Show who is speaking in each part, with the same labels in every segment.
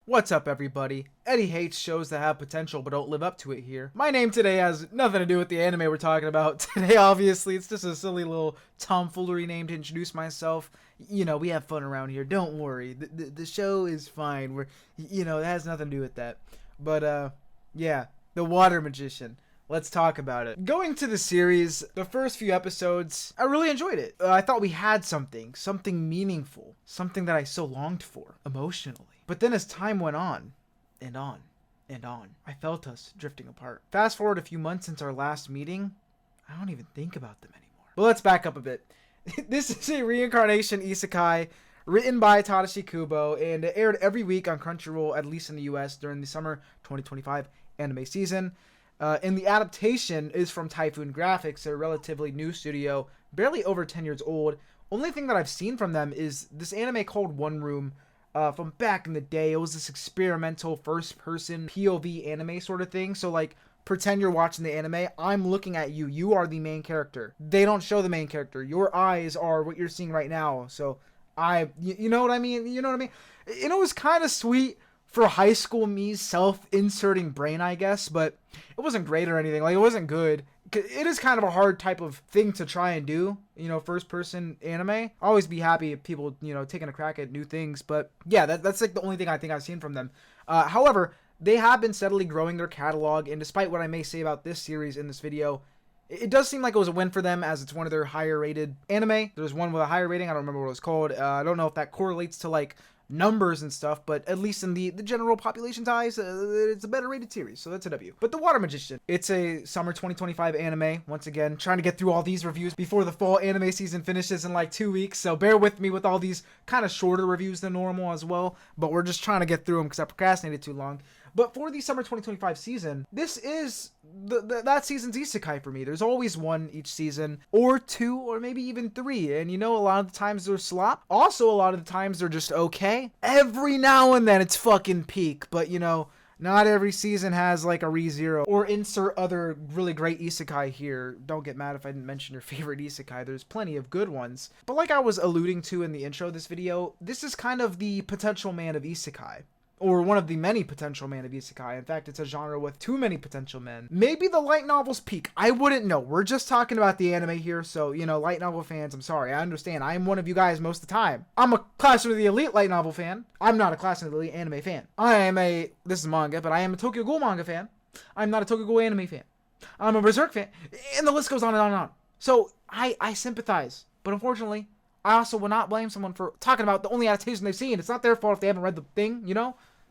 Speaker 1: What's up, everybody? Eddie hates shows that have potential but don't live up to it here. My name today has nothing to do with the anime we're talking about today, obviously. It's just a silly little tomfoolery name to introduce myself. You know, we have fun around here. Don't worry. The show is fine. It has nothing to do with that. But, yeah. The Water Magician. Let's talk about it. Going to the series, the first few episodes, I really enjoyed it. I thought we had something meaningful, something that I so longed for, emotionally. But then as time went on, and on, and on, I felt us drifting apart. Fast forward a few months since our last meeting, I don't even think about them anymore. But let's back up a bit. This is a reincarnation isekai written by Tadashi Kubo, and it aired every week on Crunchyroll, at least in the US, during the summer 2025 anime season. And the adaptation is from Typhoon Graphics, a relatively new studio, barely over 10 years old. Only thing that I've seen from them is this anime called One Room from back in the day. It was this experimental first-person POV anime sort of thing. So, like, pretend you're watching the anime. I'm looking at you. You are the main character. They don't show the main character. Your eyes are what you're seeing right now. So, you know what I mean? You know what I mean? And it was kind of sweet for high school me's self-inserting brain, I guess, but it wasn't great or anything. Like, it wasn't good. It is kind of a hard type of thing to try and do, first-person anime. Always be happy if people, taking a crack at new things, but yeah, that's like the only thing I think I've seen from them. However, they have been steadily growing their catalog, and despite what I may say about this series in this video, it does seem like it was a win for them, as it's one of their higher-rated anime. There's one with a higher rating. I don't remember what it was called. I don't know if that correlates to, like, numbers and stuff, but at least in the general population's eyes, it's a better rated series, so that's a W. But The Water Magician, it's a summer 2025 anime. Once again, trying to get through all these reviews before the fall anime season finishes in like 2 weeks, so bear with me with all these kind of shorter reviews than normal as well, but we're just trying to get through them because I procrastinated too long. But for the summer 2025 season, this is that season's isekai for me. There's always one each season, or two, or maybe even three. And a lot of the times they're slop. Also, a lot of the times they're just okay. Every now and then it's fucking peak. But, not every season has like a ReZero. Or insert other really great isekai here. Don't get mad if I didn't mention your favorite isekai. There's plenty of good ones. But like I was alluding to in the intro of this video, this is kind of the potential man of isekai. Or one of the many potential men of isekai. In fact, it's a genre with too many potential men. Maybe the light novels peak. I wouldn't know. We're just talking about the anime here, so, light novel fans, I'm sorry. I understand. I am one of you guys most of the time. I'm a Classroom of the Elite light novel fan. I'm not a Classroom of the Elite anime fan. This is manga, but I am a Tokyo Ghoul manga fan. I'm not a Tokyo Ghoul anime fan. I'm a Berserk fan. And the list goes on and on and on. So, I sympathize. But unfortunately, I also will not blame someone for talking about the only adaptation they've seen. It's not their fault if they haven't read the thing,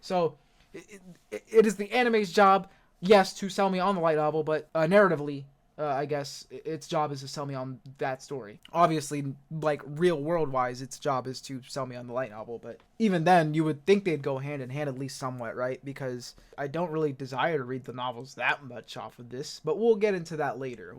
Speaker 1: So, it is the anime's job, yes, to sell me on the light novel, but narratively, I guess, its job is to sell me on that story. Obviously, like, real world-wise, its job is to sell me on the light novel, but even then, you would think they'd go hand in hand at least somewhat, right? Because I don't really desire to read the novels that much off of this, but we'll get into that later.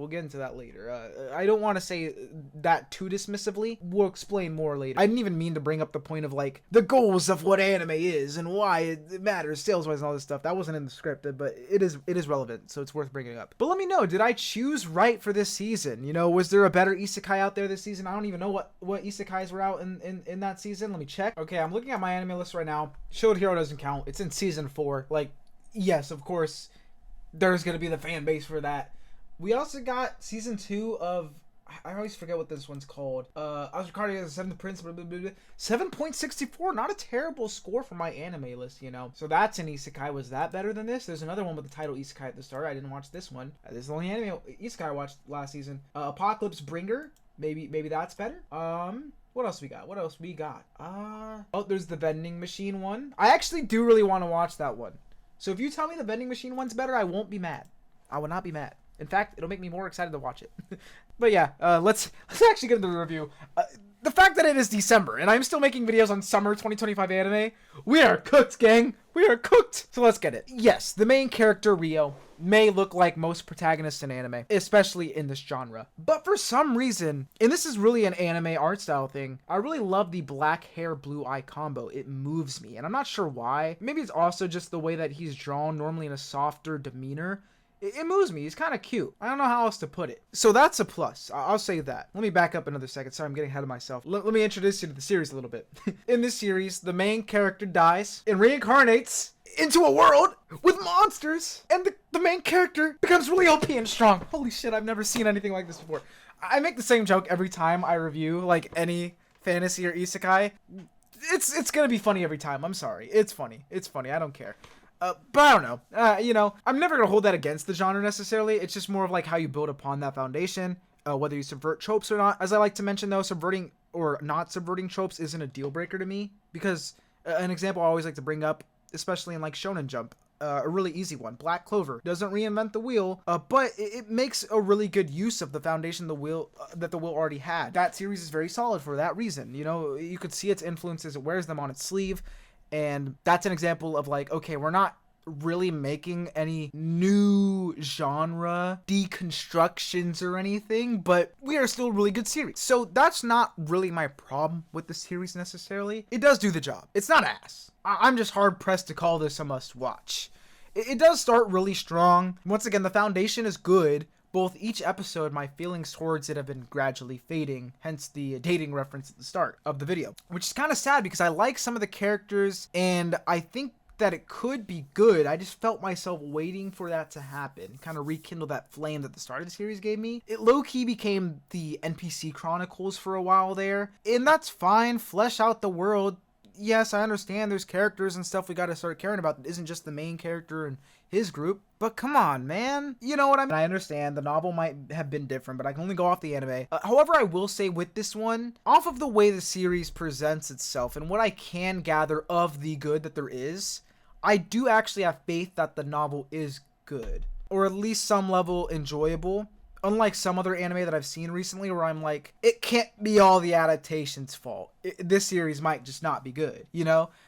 Speaker 1: I don't want to say that too dismissively. We'll explain more later. I didn't even mean to bring up the point of, like, the goals of what anime is and why it matters, sales-wise and all this stuff. That wasn't in the script, but it is relevant, so it's worth bringing up. But let me know, did I choose right for this season? Was there a better isekai out there this season? I don't even know what isekais were out in that season. Let me check. Okay, I'm looking at my anime list right now. Shield Hero doesn't count. It's in season 4. Like, yes, of course, there's gonna be the fan base for that. We also got season 2 of, I always forget what this one's called. I was recording as a 7th Prince, 7.64, not a terrible score for my anime list, So that's an isekai. Was that better than this? There's another one with the title isekai at the start. I didn't watch this one. This is the only anime isekai I watched last season. Apocalypse Bringer. Maybe that's better. What else we got? Oh, there's the vending machine one. I actually do really want to watch that one. So if you tell me the vending machine one's better, I won't be mad. I will not be mad. In fact, it'll make me more excited to watch it. But yeah, let's actually get into the review. The fact that it is December and I'm still making videos on summer 2025 anime, we are cooked, gang. We are cooked. So let's get it. Yes, the main character, Ryo, may look like most protagonists in anime, especially in this genre. But for some reason, and this is really an anime art style thing, I really love the black hair, blue eye combo. It moves me, and I'm not sure why. Maybe it's also just the way that he's drawn, normally in a softer demeanor. It moves me. He's kind of cute. I don't know how else to put it. So that's a plus. I'll say that. Let me back up another second. Sorry, I'm getting ahead of myself. Let me introduce you to the series a little bit. In this series, the main character dies and reincarnates into a world with monsters, and the main character becomes really OP and strong. Holy shit, I've never seen anything like this before. I make the same joke every time I review like any fantasy or isekai. It's gonna be funny every time. I'm sorry. It's funny. I don't care. But I don't know. I'm never gonna hold that against the genre necessarily. It's just more of like how you build upon that foundation, whether you subvert tropes or not. As I like to mention though, subverting or not subverting tropes isn't a deal breaker to me, because an example I always like to bring up, especially in like Shonen Jump, a really easy one, Black Clover, doesn't reinvent the wheel, but it makes a really good use of the foundation that the wheel already had. That series is very solid for that reason. You could see its influences, it wears them on its sleeve, and that's an example of like, okay, we're not really making any new genre deconstructions or anything, but we are still a really good series. So that's not really my problem with the series necessarily. It does do the job. It's not ass. I'm just hard pressed to call this a must watch. It does start really strong. Once again, the foundation is good. Both each episode, my feelings towards it have been gradually fading, hence the dating reference at the start of the video. Which is kind of sad because I like some of the characters and I think that it could be good. I just felt myself waiting for that to happen, kind of rekindle that flame that the start of the series gave me. It low-key became the NPC Chronicles for a while there, and that's fine. Flesh out the world. Yes, I understand there's characters and stuff we gotta start caring about that isn't just the main character and his group, but come on, man. You know what I mean? I understand the novel might have been different, but I can only go off the anime. However, I will say with this one, off of the way the series presents itself and what I can gather of the good that there is, I do actually have faith that the novel is good, or at least some level enjoyable. Unlike some other anime that I've seen recently where I'm like, it can't be all the adaptation's fault. This series might just not be good,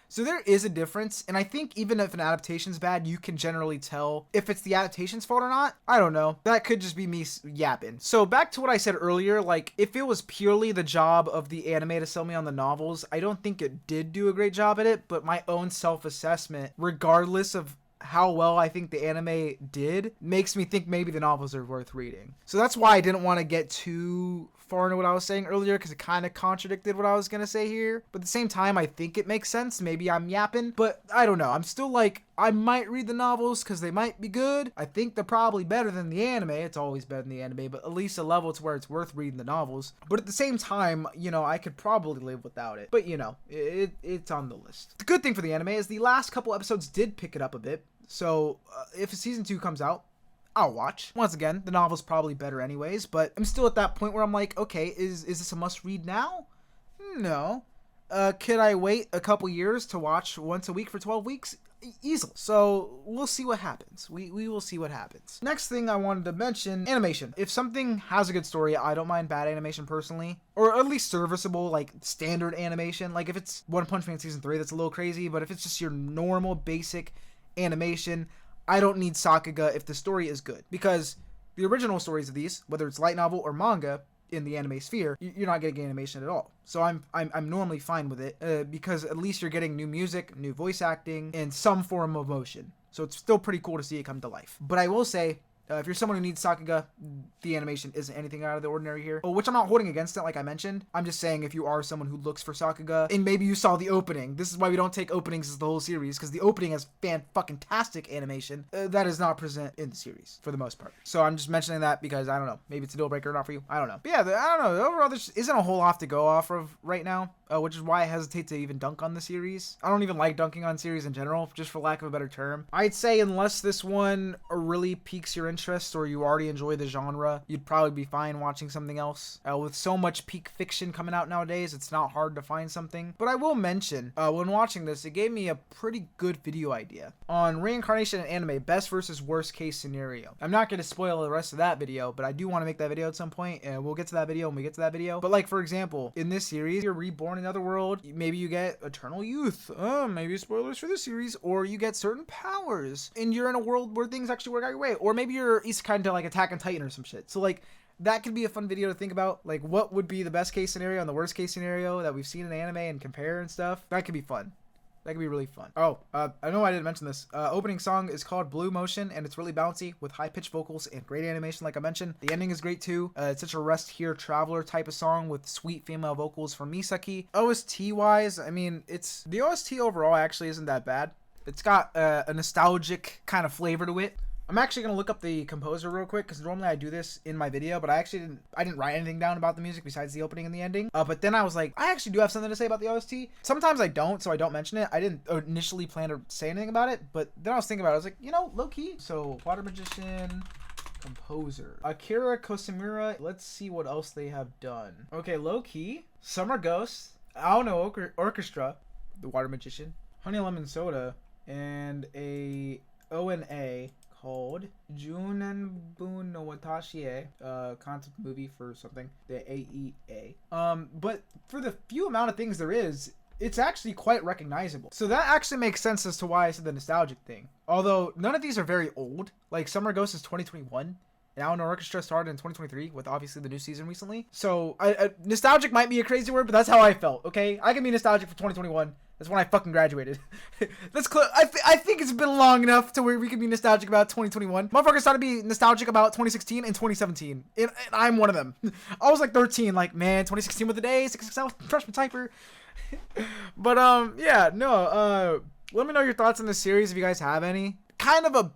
Speaker 1: So there is a difference, and I think even if an adaptation's bad, you can generally tell if it's the adaptation's fault or not. I don't know. That could just be me yapping. So back to what I said earlier, like, if it was purely the job of the anime to sell me on the novels, I don't think it did do a great job at it, but my own self-assessment, regardless of how well I think the anime did, makes me think maybe the novels are worth reading. So that's why I didn't want to get too far into what I was saying earlier, because it kind of contradicted what I was going to say here. But at the same time, I think it makes sense. Maybe I'm yapping, but I don't know. I'm still like, I might read the novels because they might be good. I think they're probably better than the anime. It's always better than the anime, but at least a level to where it's worth reading the novels. But at the same time, I could probably live without it. But it's on the list. The good thing for the anime is the last couple episodes did pick it up a bit. So if season 2 comes out, I'll watch. Once again, the novel's probably better anyways, but I'm still at that point where I'm like, okay, is this a must read now? No. Could I wait a couple years to watch once a week for 12 weeks? Easily. So we'll see what happens. We will see what happens. Next thing I wanted to mention, animation. If something has a good story, I don't mind bad animation personally, or at least serviceable, like standard animation. Like if it's One Punch Man season 3, that's a little crazy, but if it's just your normal basic animation, I don't need Sakuga if the story is good, because the original stories of these, whether it's light novel or manga in the anime sphere, you're not getting animation at all. So I'm normally fine with it, because at least you're getting new music, new voice acting, and some form of motion. So it's still pretty cool to see it come to life. But I will say, if you're someone who needs Sakuga, the animation isn't anything out of the ordinary here. Which I'm not holding against it, like I mentioned. I'm just saying if you are someone who looks for Sakuga, and maybe you saw the opening. This is why we don't take openings as the whole series, because the opening has fan-fucking-tastic animation that is not present in the series, for the most part. So I'm just mentioning that because, I don't know, maybe it's a deal breaker or not for you. I don't know. But yeah, I don't know. Overall, there just isn't a whole lot to go off of right now. Which is why I hesitate to even dunk on the series. I don't even like dunking on series in general, just for lack of a better term. I'd say unless this one really piques your interest or you already enjoy the genre, you'd probably be fine watching something else. With so much peak fiction coming out nowadays, it's not hard to find something. But I will mention, when watching this, it gave me a pretty good video idea on reincarnation in anime, best versus worst case scenario. I'm not going to spoil the rest of that video, but I do want to make that video at some point, and we'll get to that video when we get to that video. But like, for example, in this series, you're reborn another world, maybe you get eternal youth, maybe spoilers for this series, or you get certain powers and you're in a world where things actually work out your way, or maybe you're isekai into like Attack on Titan or some shit. So like, that could be a fun video to think about, like what would be the best case scenario and the worst case scenario that we've seen in anime and compare and stuff. That could be fun. That could be really fun. Oh, I know I didn't mention this. Opening song is called Blue Motion, and it's really bouncy with high-pitched vocals and great animation, like I mentioned. The ending is great, too. It's such a rest here traveler type of song with sweet female vocals from Misaki. OST-wise, I mean, the OST overall actually isn't that bad. It's got a nostalgic kind of flavor to it. I'm actually going to look up the composer real quick because normally I do this in my video, but I didn't write anything down about the music besides the opening and the ending. But then I was like, I actually do have something to say about the OST. Sometimes I don't, so I don't mention it. I didn't initially plan to say anything about it, but then I was thinking about it. I was like, you know, low key. So Water Magician, composer Akira Kosimura. Let's see what else they have done. Okay, low key, Summer Ghost, Aono Orchestra, the Water Magician, Honey Lemon Soda, and a ONA called Junanbu no Watashi concept movie for something, the AEA. But for the few amount of things there is, it's actually quite recognizable. So that actually makes sense as to why I said the nostalgic thing. Although none of these are very old. Like Summer Ghost is 2021. And Aono Orchestra started in 2023 with obviously the new season recently. So nostalgic might be a crazy word, but that's how I felt, okay? I can be nostalgic for 2021. That's when I fucking graduated. That's close. I think it's been long enough to where we can be nostalgic about 2021. Motherfuckers started to be nostalgic about 2016 and 2017. And I'm one of them. I was like 13, like, man, 2016 was the day, 6XL, freshman typer. But, yeah, no, let me know your thoughts on this series if you guys have any. Kind of a,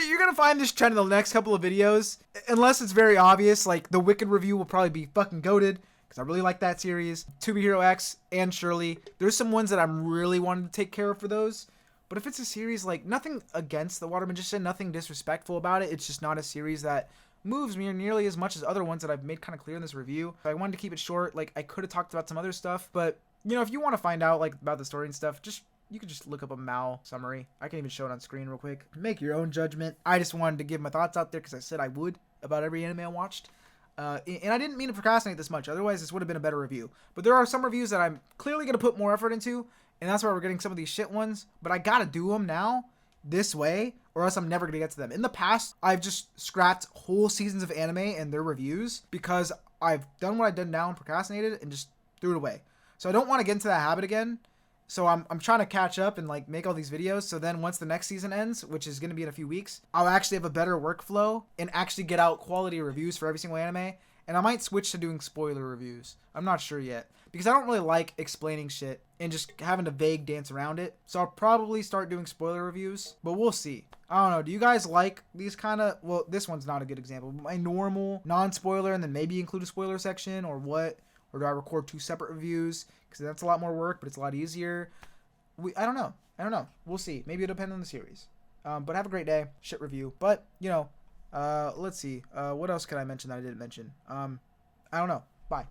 Speaker 1: you're gonna find this trend in the next couple of videos. Unless it's very obvious, like, the Wicked review will probably be fucking goated. I really like that series. To Be Hero X and Shirley. There's some ones that I'm really wanting to take care of for those. But if it's a series, like, nothing against the Water Magician, nothing disrespectful about it. It's just not a series that moves me nearly as much as other ones that I've made kind of clear in this review. I wanted to keep it short. Like, I could have talked about some other stuff. But, you know, if you want to find out, like, about the story and stuff, you could just look up a Mal summary. I can even show it on screen real quick. Make your own judgment. I just wanted to give my thoughts out there because I said I would about every anime I watched. And I didn't mean to procrastinate this much. Otherwise, this would have been a better review. But there are some reviews that I'm clearly going to put more effort into. And that's why we're getting some of these shit ones. But I got to do them now this way, or else I'm never going to get to them. In the past, I've just scrapped whole seasons of anime and their reviews because I've done what I've done now and procrastinated and just threw it away. So I don't want to get into that habit again. So I'm trying to catch up and like make all these videos. So then once the next season ends, which is going to be in a few weeks, I'll actually have a better workflow and actually get out quality reviews for every single anime. And I might switch to doing spoiler reviews. I'm not sure yet because I don't really like explaining shit and just having to vague dance around it. So I'll probably start doing spoiler reviews, but we'll see. I don't know. Do you guys like these kind of, well, this one's not a good example, but my normal non-spoiler and then maybe include a spoiler section or what? Or do I record 2 separate reviews? Because that's a lot more work, but it's a lot easier. I don't know. We'll see. Maybe it'll depend on the series. But have a great day. Shit review. But, you know, let's see. What else could I mention that I didn't mention? I don't know. Bye.